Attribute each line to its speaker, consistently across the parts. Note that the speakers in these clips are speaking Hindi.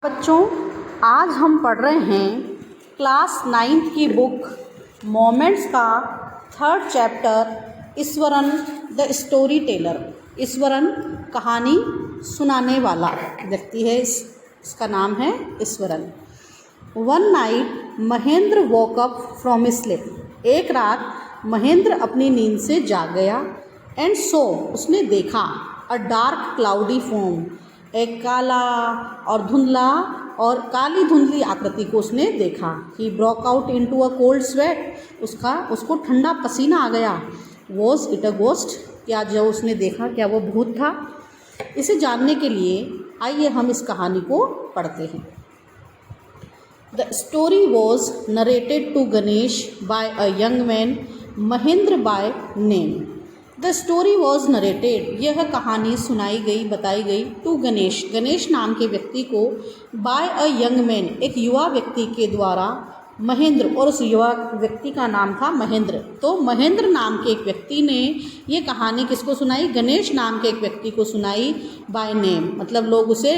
Speaker 1: बच्चों, आज हम पढ़ रहे हैं क्लास 9 की बुक मोमेंट्स का 3rd chapter Eswaran the story teller. Eswaran कहानी सुनाने वाला व्यक्ति है, इसका नाम है Eswaran. One night Mahendra woke up from sleep. एक रात महेंद्र अपनी नींद से जाग गया। एंड सो उसने देखा अ डार्क क्लाउडी फॉर्म, एक काला और धुंधला और काली धुंधली आकृति को उसने देखा। He broke out into a cold sweat. उसको ठंडा पसीना आ गया। Was it a ghost? क्या जो उसने देखा क्या वो भूत था? इसे जानने के लिए आइए हम इस कहानी को पढ़ते हैं। The story was narrated to Ganesh by a young man Mahendra by name. The story was narrated, यह कहानी सुनाई गई बताई गई टू गणेश, गणेश नाम के व्यक्ति को, बाय अ यंग मैन, एक युवा व्यक्ति के द्वारा, महेंद्र, और उस युवा व्यक्ति का नाम था महेंद्र। तो महेंद्र नाम के एक व्यक्ति ने ये कहानी किसको सुनाई? गणेश नाम के एक व्यक्ति को सुनाई, बाय नेम, मतलब लोग उसे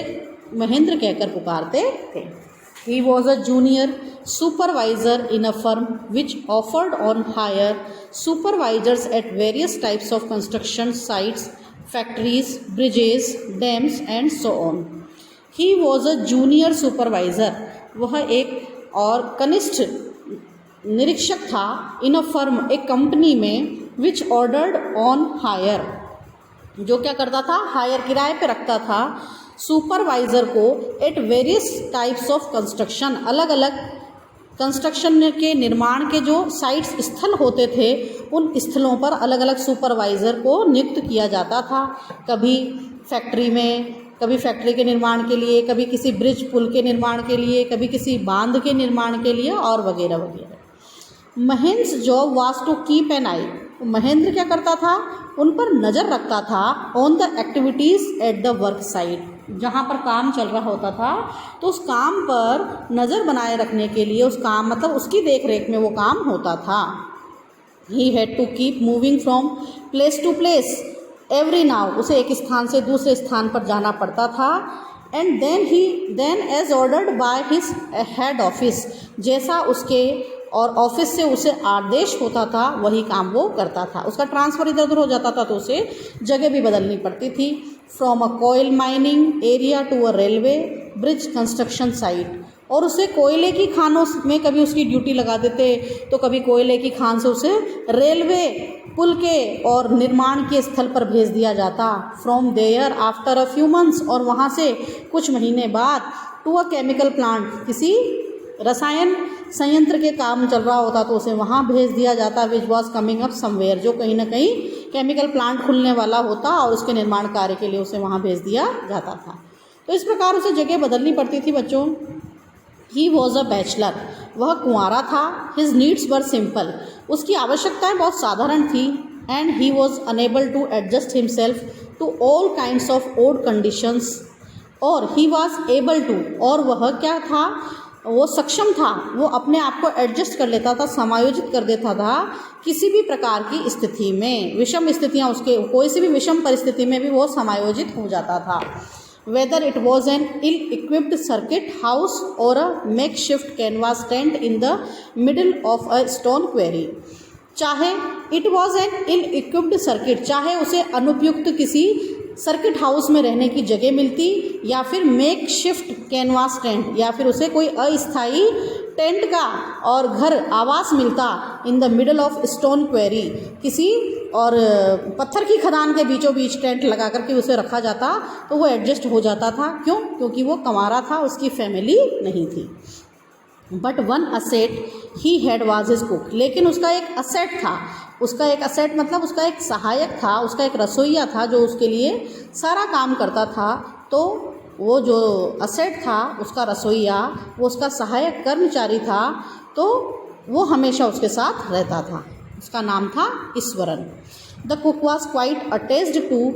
Speaker 1: महेंद्र कहकर पुकारते थे। He was a junior supervisor in a firm which offered on hire supervisors at various types of construction sites, factories, bridges, dams and so on. He was a junior supervisor. वह एक और कनिष्ठ निरीक्षक था, in a firm, एक कंपनी में, which ordered on hire, जो क्या करता था? हायर, किराए पे रखता था सुपरवाइज़र को, at various types of construction, अलग अलग कंस्ट्रक्शन के निर्माण के जो साइट्स, स्थल होते थे, उन स्थलों पर अलग अलग सुपरवाइज़र को नियुक्त किया जाता था। कभी फैक्ट्री में, कभी फैक्ट्री के निर्माण के लिए, कभी किसी ब्रिज पुल के निर्माण के लिए, कभी किसी बांध के निर्माण के लिए, और वगैरह वगैरह। Mahendra's job was to keep an eye. Mahendra क्या करता था? उन पर नज़र रखता था, on the activities at the work site, जहाँ पर काम चल रहा होता था तो उस काम पर नज़र बनाए रखने के लिए, उस काम मतलब उसकी देख रेख में वो काम होता था। He had to keep moving from place to place every now, उसे एक स्थान से दूसरे स्थान पर जाना पड़ता था। And then as ordered by his head office, जैसा उसके और ऑफिस से उसे आदेश होता था वही काम वो करता था। उसका ट्रांसफ़र इधर उधर हो जाता था तो उसे जगह भी बदलनी पड़ती थी। From a coal mining area to a railway bridge construction site, और उसे कोयले की खानों में कभी उसकी ड्यूटी लगा देते, तो कभी कोयले की खान से उसे रेलवे पुल के और निर्माण के स्थल पर भेज दिया जाता। From there after a few months, और वहाँ से कुछ महीने बाद, टू अ केमिकल प्लांट, किसी रसायन संयंत्र के काम चल रहा होता तो उसे वहाँ भेज दिया जाता, which was coming up somewhere, जो कहीं ना कहीं केमिकल प्लांट खुलने वाला होता और उसके निर्माण कार्य के लिए उसे वहाँ भेज दिया जाता था। तो इस प्रकार उसे जगह बदलनी पड़ती थी बच्चों। ही वॉज अ बैचलर, वह कुंवारा था। हिज नीड्स वर सिंपल, उसकी आवश्यकताएं बहुत साधारण थी। And he was unable to adjust himself to all kinds of odd conditions, और ही वॉज एबल टू, और वह क्या था? वो सक्षम था, वो अपने आप को एडजस्ट कर लेता था, समायोजित कर देता था किसी भी प्रकार की स्थिति में, विषम स्थितियाँ, उसके कोई सी भी विषम परिस्थिति में भी वो समायोजित हो जाता था। Whether it was an ill equipped circuit house और a makeshift canvas tent in the middle of a stone quarry, चाहे it was an ill equipped circuit, चाहे उसे अनुपयुक्त किसी सर्किट हाउस में रहने की जगह मिलती, या फिर मेक शिफ्ट कैनवास टेंट, या फिर उसे कोई अस्थायी टेंट का और घर आवास मिलता, इन the middle of stone query, किसी और पत्थर की खदान के बीचों बीच टेंट लगा करके उसे रखा जाता, तो वो एडजस्ट हो जाता था। क्यों? क्योंकि वो कंवारा था, उसकी फैमिली नहीं थी। But one asset he had was his cook, लेकिन उसका एक असेट था, उसका एक असेट मतलब उसका एक सहायक था, उसका एक रसोइया था जो उसके लिए सारा काम करता था। तो वो जो असेट था उसका रसोइया, वो उसका सहायक कर्मचारी था, तो वो हमेशा उसके साथ रहता था। उसका नाम था Ishwaran. The cook was quite attached to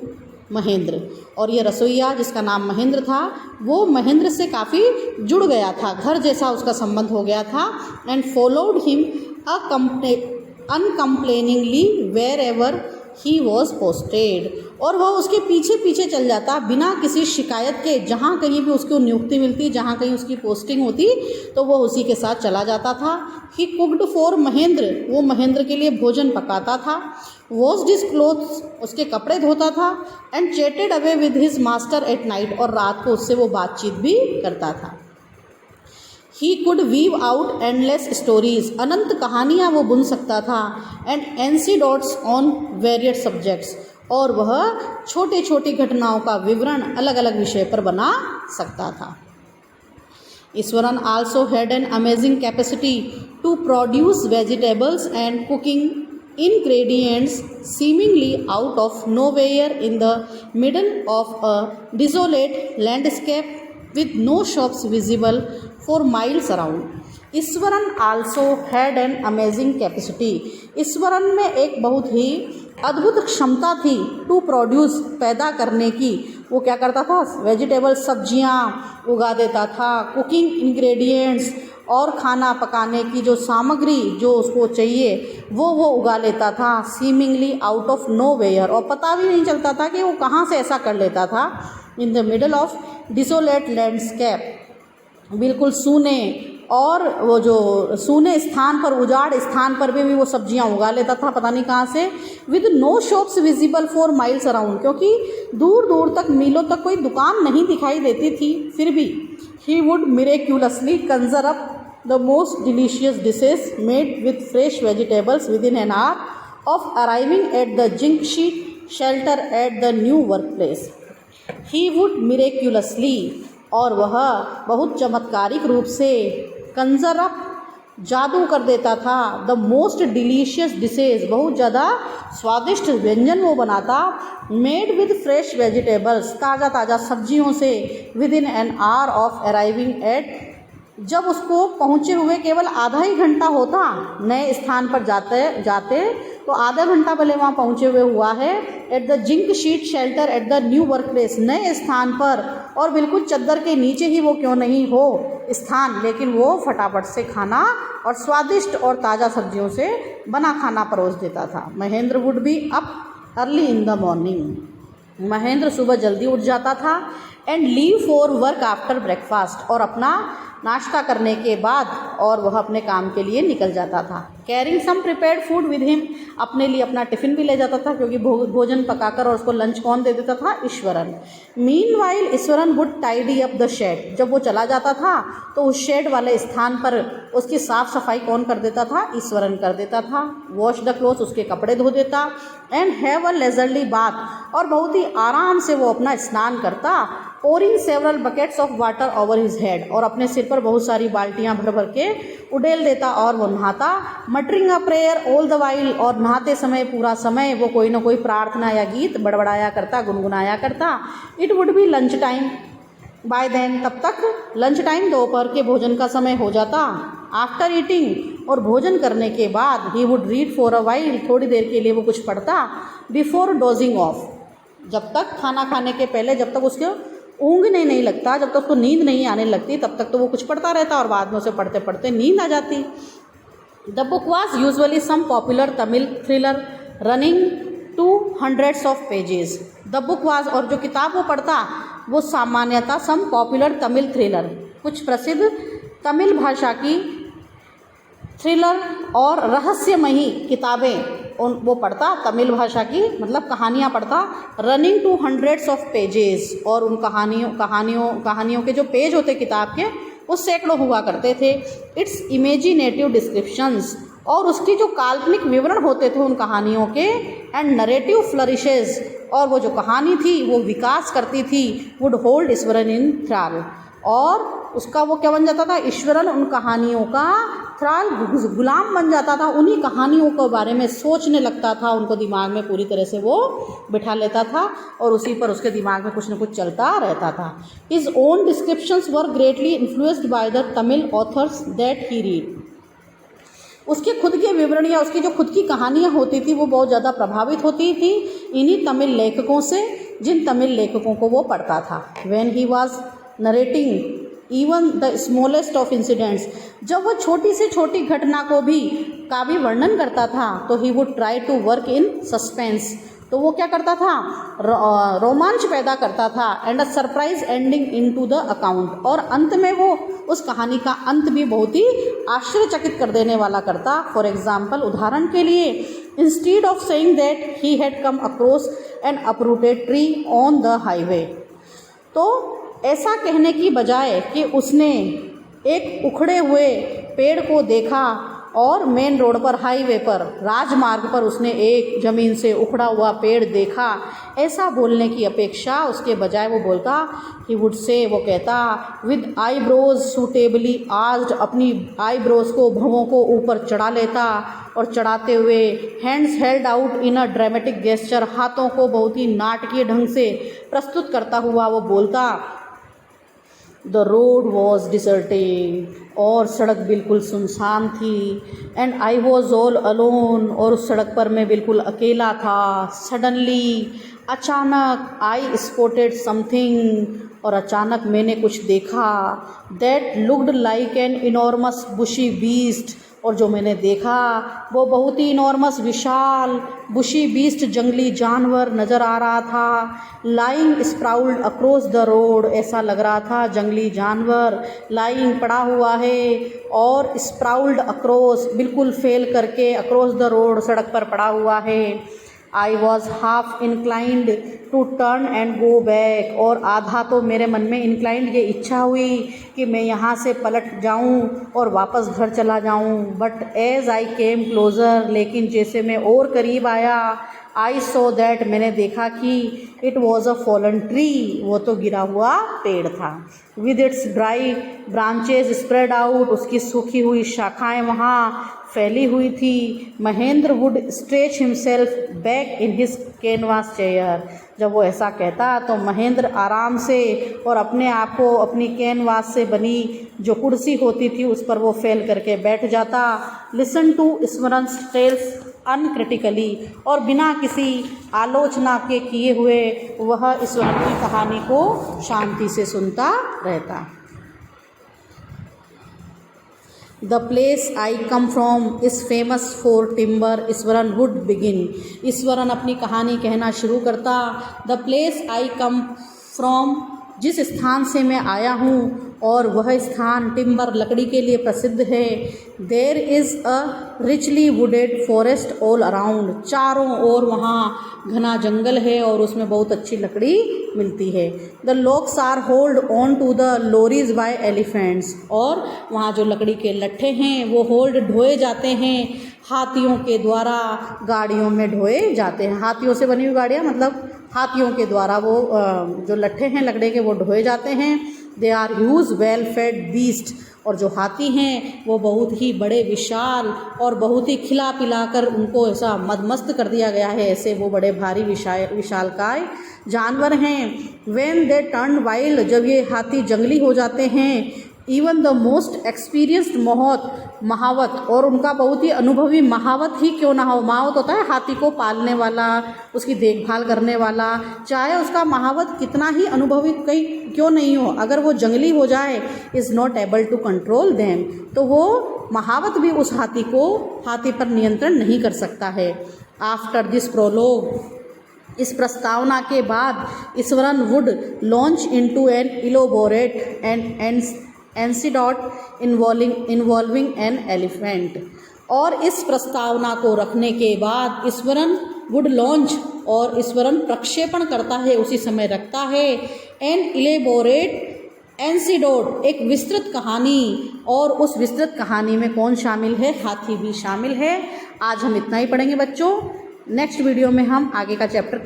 Speaker 1: Mahendra, और ये रसोइया जिसका नाम महेंद्र था वो महेंद्र से काफ़ी जुड़ गया था, घर जैसा उसका संबंध हो गया था। And followed him uncomplainingly wherever he was posted, और वह उसके पीछे पीछे चल जाता बिना किसी शिकायत के। जहाँ कहीं भी उसको नियुक्ति मिलती, जहाँ कहीं उसकी पोस्टिंग होती, तो वो उसी के साथ चला जाता था। ही कुक्ड फॉर महेंद्र, वो महेंद्र के लिए भोजन पकाता था। वॉश्ड हिज क्लोथ्स, उसके कपड़े धोता था। And chatted away with his master at night, और रात को उससे वो बातचीत भी करता था। He could weave out endless stories, अनंत कहानियाँ वो बुन सकता था। And anecdotes on varied subjects, और वह छोटे छोटी घटनाओं का विवरण अलग अलग विषय पर बना सकता था। Ishwaran also had an amazing capacity to produce vegetables and cooking ingredients seemingly out of nowhere in the middle of a desolate landscape with no shops visible for miles around. Eswaran also had an amazing capacity, Eswaran में एक बहुत ही अद्भुत क्षमता थी टू प्रोड्यूस, पैदा करने की। वो क्या करता था, वेजिटेबल सब्जियां उगा देता था, कुकिंग इंग्रेडिएंट्स और खाना पकाने की जो सामग्री जो उसको चाहिए वो उगा लेता था। Seemingly out of nowhere, और पता भी नहीं चलता था कि वो कहाँ से ऐसा कर लेता था। In the middle of desolate landscape, बिल्कुल सूने और वो जो सूने स्थान पर, उजाड़ स्थान पर भी वो सब्जियां उगा लेता था, पता नहीं कहाँ से। With no shops visible for miles around, क्योंकि दूर दूर तक, मीलों तक कोई दुकान नहीं दिखाई देती थी, फिर भी he would miraculously conjure up the most delicious dishes made with fresh vegetables within an hour of arriving at the zinc sheet shelter at the new workplace. He would miraculously, और वह बहुत चमत्कारिक रूप से, कंजर अप, जादू कर देता था, द मोस्ट डिलीशियस डिशेज, बहुत ज़्यादा स्वादिष्ट व्यंजन वो बनाता, मेड विद फ्रेश वेजिटेबल्स, ताज़ा ताज़ा सब्जियों से, with in an hour of arriving at, जब उसको पहुँचे हुए केवल आधा ही घंटा होता, नए स्थान पर जाते तो आधा घंटा पहले वहाँ पहुँचे हुए हुआ है। At the zinc sheet shelter at the new work place, नए स्थान पर, और बिल्कुल चद्दर के नीचे ही वो क्यों नहीं हो स्थान, लेकिन वो फटाफट से खाना और स्वादिष्ट और ताज़ा सब्जियों से बना खाना परोस देता था। Mahendra would be up early in the morning, Mahendra सुबह जल्दी उठ जाता था। And leave for work after breakfast, और अपना नाश्ता करने के बाद और वह अपने काम के लिए निकल जाता था। Carrying some prepared food with him, अपने लिए अपना टिफ़िन भी ले जाता था, क्योंकि भोजन पकाकर और उसको लंच कौन दे देता था, Ishwaran. Meanwhile Ishwaran would tidy up the shed, जब वो चला जाता था तो उस शेड वाले स्थान पर उसकी साफ़ सफाई कौन कर देता था, ईश्वरन कर देता था। वॉश द क्लोथ्स, उसके कपड़े धो देता। And have a leisurely bath, और बहुत ही आराम से वो अपना स्नान करता। Pouring several buckets of water over his head, और अपने सिर पर बहुत सारी बाल्टियां भर भर के उडेल देता और वो नहाता। Muttering a prayer all the while, और नहाते समय पूरा समय वो कोई ना कोई प्रार्थना या गीत बड़बड़ाया करता, गुनगुनाया करता। It would be lunch time by then, तब तक लंच टाइम, दोपहर के भोजन का समय हो जाता। आफ्टर ईटिंग, और भोजन करने के बाद, he would read for a while, थोड़ी देर के लिए वो कुछ पढ़ता। बिफोर डोजिंग ऑफ, जब तक खाना खाने के पहले, जब तक उसके ऊँघने नहीं लगता, जब तक उसको नींद नहीं आने लगती, तब तक तो वो कुछ पढ़ता रहता, और बाद में उसे पढ़ते पढ़ते नींद आ जाती। The book was usually some popular Tamil thriller running to hundreds of pages. The book was, और जो किताब वो पढ़ता वो सामान्यतः सम पॉपुलर तमिल थ्रिलर, कुछ प्रसिद्ध तमिल भाषा की थ्रिलर और रहस्यमयी किताबें वो पढ़ता, तमिल भाषा की मतलब कहानियाँ पढ़ता। Running to hundreds of pages, और उन कहानियों के जो पेज होते किताब के वो सैकड़ों हुआ करते थे। इट्स इमेजिनेटिव डिस्क्रिप्शंस, और उसकी जो काल्पनिक विवरण होते थे उन कहानियों के। एंड नरेटिव फ्लरिशेज, और वो जो कहानी थी वो विकास करती थी। वुड होल्ड ईश्वरन इन थ्राल, और उसका वो क्या बन जाता था, ईश्वरन उन कहानियों का थ्राल, गुलाम बन जाता था। उन्हीं कहानियों के बारे में सोचने लगता था, उनको दिमाग में पूरी तरह से वो बिठा लेता था, और उसी पर उसके दिमाग में कुछ न कुछ चलता रहता था। His own descriptions were greatly influenced by the Tamil authors that he read, उसके खुद के विवरण या उसकी जो खुद की कहानियाँ होती थी वो बहुत ज़्यादा प्रभावित होती थी इन्हीं तमिल लेखकों से, जिन तमिल लेखकों को वो पढ़ता था। When he was narrating even the smallest of incidents, जब वो छोटी से छोटी घटना का भी वर्णन करता था, तो he would try to work in suspense, तो वो क्या करता था, रोमांच पैदा करता था, and a surprise ending into the account, और अंत में वो उस कहानी का अंत भी बहुत ही आश्चर्यचकित कर देने वाला करता। फॉर एग्जाम्पल, उदाहरण के लिए, instead of saying that he had come across N uprooted tree on the highway, तो ऐसा कहने की बजाय कि उसने एक उखड़े हुए पेड़ को देखा और मेन रोड पर, हाईवे पर, राजमार्ग पर उसने एक ज़मीन से उखड़ा हुआ पेड़ देखा, ऐसा बोलने की अपेक्षा उसके बजाय वो बोलता, ही वुड से, वो कहता, विद आईब्रोज सूटेबली आर्च्ड, अपनी आईब्रोज को, भौं को ऊपर चढ़ा लेता, और चढ़ाते हुए hands held out in a dramatic gesture, हाथों को बहुत ही नाटकीय ढंग से प्रस्तुत करता हुआ वो बोलता, द रोड वॉज डिसर्टेड, और सड़क बिल्कुल सुनसान थी, and I was all alone, और उस सड़क पर मैं बिल्कुल अकेला था। सडनली, अचानक, आई स्पॉटेड समथिंग, और अचानक मैंने कुछ देखा, that looked like an enormous bushy beast, और जो मैंने देखा वो बहुत ही इनॉर्मस, विशाल, बुशी बीस्ट, जंगली जानवर नज़र आ रहा था। लाइंग स्प्राउल्ड अक्रॉस द रोड, ऐसा लग रहा था जंगली जानवर लाइंग पड़ा हुआ है, और स्प्राउल्ड अक्रॉस, बिल्कुल फैल करके, अक्रॉस द रोड, सड़क पर पड़ा हुआ है। I was half inclined to turn and go back, और आधा तो मेरे मन में इंक्लाइंड ये इच्छा हुई कि मैं यहाँ से पलट जाऊँ और वापस घर चला जाऊँ, but as I came closer, लेकिन जैसे मैं और करीब आया, आई सो दैट, मैंने देखा कि it was a fallen tree, वो तो गिरा हुआ पेड़ था। With its dry branches spread out, उसकी सूखी हुई शाखाएं वहाँ फैली हुई थी। Mahendra would stretch himself back in his canvas chair, जब वो ऐसा कहता तो महेंद्र आराम से और अपने आप को अपनी कैनवास से बनी जो कुर्सी होती थी उस पर वो फैल करके बैठ जाता। लिसन टू स्मरण's टेल्स अनक्रिटिकली, और बिना किसी आलोचना के किए हुए वह ईश्वरन की कहानी को शांति से सुनता रहता। The place I come from is famous for timber, Eswaran would begin, Eswaran अपनी कहानी कहना शुरू करता। The place I come from, जिस स्थान से मैं आया हूँ, और वह स्थान टिम्बर, लकड़ी के लिए प्रसिद्ध है। There is a richly wooded forest all around, चारों ओर वहाँ घना जंगल है और उसमें बहुत अच्छी लकड़ी मिलती है। The logs are hauled on to the lorries by elephants, और वहाँ जो लकड़ी के लट्ठे हैं वो होल्ड, ढोए जाते हैं हाथियों के द्वारा, गाड़ियों में ढोए जाते हैं। हाथियों से बनी हुई गाड़ियाँ, मतलब हाथियों के द्वारा वो जो लट्ठे हैं लकड़ी के वो ढोए जाते हैं। They are huge well fed beast, और जो हाथी हैं वो बहुत ही बड़े, विशाल और बहुत ही खिला पिला कर उनको ऐसा मदमस्त कर दिया गया है, ऐसे वो बड़े भारी विशालकाय जानवर हैं। व्हेन दे टर्न वाइल्ड, जब ये हाथी जंगली हो जाते हैं, इवन द मोस्ट एक्सपीरियंस्ड महावत, और उनका बहुत ही अनुभवी महावत ही क्यों ना हो, महावत होता है हाथी को पालने वाला, उसकी देखभाल करने वाला, चाहे उसका महावत कितना ही अनुभवी कहीं क्यों नहीं हो, अगर वो जंगली हो जाए, is not able to control them, तो वो महावत भी उस हाथी पर नियंत्रण नहीं कर सकता है। आफ्टर दिस प्रोलोग, इस प्रस्तावना के बाद, Iswaran would launch into an elaborate and anecdote involving an elephant, और इस प्रस्तावना को रखने के बाद ईश्वरन वुड लॉन्च, और ईश्वरन प्रक्षेपण करता है, उसी समय रखता है, एन इलेबोरेट एंसीडोट, एक विस्तृत कहानी, और उस विस्तृत कहानी में कौन शामिल है, हाथी भी शामिल है। आज हम इतना ही पढ़ेंगे बच्चों, नेक्स्ट वीडियो में हम आगे का चैप्टर